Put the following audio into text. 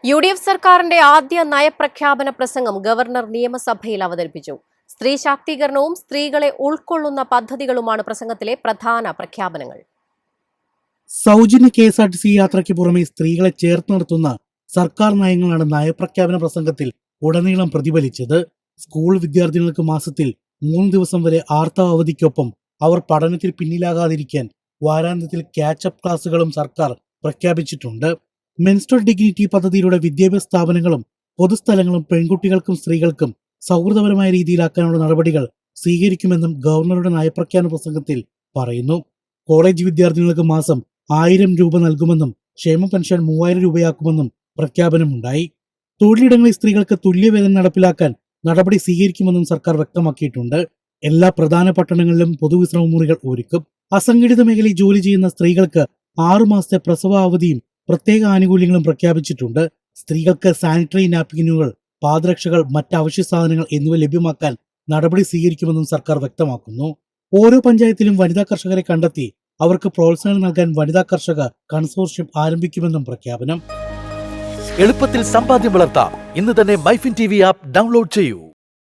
UDF സർക്കാരിന്റെ ആദ്യ നയപ്രഖ്യാപന പ്രസംഗം ഗവർണർ നിയമസഭയിൽ അവതരിപ്പിച്ചു. സ്ത്രീ ശാക്തീകരണവും സ്ത്രീകളെ ഉൾക്കൊള്ളുന്ന പദ്ധതികളുമാണ് പ്രസംഗത്തിലെ പ്രധാന പ്രഖ്യാപനങ്ങൾ. സൗജന്യ KSRTC യാത്രയ്ക്ക് പുറമെ സ്ത്രീകളെ ചേർത്ത് നിർത്തുന്ന സർക്കാർ നയങ്ങളാണ് നയപ്രഖ്യാപന പ്രസംഗത്തിൽ ഉടനീളം പ്രതിഫലിച്ചത്. സ്കൂൾ വിദ്യാർത്ഥികൾക്ക് മാസത്തിൽ 3 ദിവസം വരെ ആർത്തവ അവധിക്കൊപ്പം അവർ പഠനത്തിൽ പിന്നിലാകാതിരിക്കാൻ വാരാന്ത്യത്തിൽ ക്യാച്ചപ്പ് ക്ലാസുകളും സർക്കാർ പ്രഖ്യാപിച്ചിട്ടുണ്ട്. മെൻസ്ട്രൽ ഡിഗ്നിറ്റി പദ്ധതിയിലൂടെ വിദ്യാഭ്യാസ സ്ഥാപനങ്ങളും പൊതുസ്ഥലങ്ങളും പെൺകുട്ടികൾക്കും സ്ത്രീകൾക്കും സൗഹൃദപരമായ രീതിയിലാക്കാനുള്ള നടപടികൾ സ്വീകരിക്കുമെന്നും ഗവർണറുടെ നയപ്രഖ്യാപന പ്രസംഗത്തിൽ പറയുന്നു. കോളേജ് വിദ്യാർത്ഥികൾക്ക് മാസം 1000 രൂപ നൽകുമെന്നും ക്ഷേമ പെൻഷൻ 3000 രൂപയാക്കുമെന്നും പ്രഖ്യാപനമുണ്ടായി. തൊഴിലിടങ്ങളിൽ സ്ത്രീകൾക്ക് തുല്യവേതനം നടപ്പിലാക്കാൻ നടപടി സ്വീകരിക്കുമെന്നും സർക്കാർ വ്യക്തമാക്കിയിട്ടുണ്ട്. എല്ലാ പ്രധാന പട്ടണങ്ങളിലും പൊതുവിശ്രമ മുറികൾ ഒരുക്കും. അസംഘടിത മേഖലയിൽ ജോലി ചെയ്യുന്ന സ്ത്രീകൾക്ക് 6 മാസത്തെ പ്രസവ അവധിയും പ്രത്യേക ആനുകൂല്യങ്ങളും പ്രഖ്യാപിച്ചിട്ടുണ്ട്. സ്ത്രീകൾക്ക് സാനിറ്ററി നാപ്കിനുകൾ, പാദരക്ഷകൾ, മറ്റ് അവശ്യ സാധനങ്ങൾ എന്നിവ ലഭ്യമാക്കാൻ നടപടി സ്വീകരിക്കുമെന്നും സർക്കാർ വ്യക്തമാക്കുന്നു. ഓരോ പഞ്ചായത്തിലും വനിതാ കർഷകരെ കണ്ടെത്തി അവർക്ക് പ്രോത്സാഹനം നൽകാൻ വനിതാ കർഷക കൺസോർഷ്യം ആരംഭിക്കുമെന്നും പ്രഖ്യാപനം. എളുപ്പത്തിൽ സമ്പാദ്യം വളർത്താം. ഇന്ന് തന്നെ മൈഫിൻ TV ആപ്പ് ഡൗൺലോഡ് ചെയ്യൂ.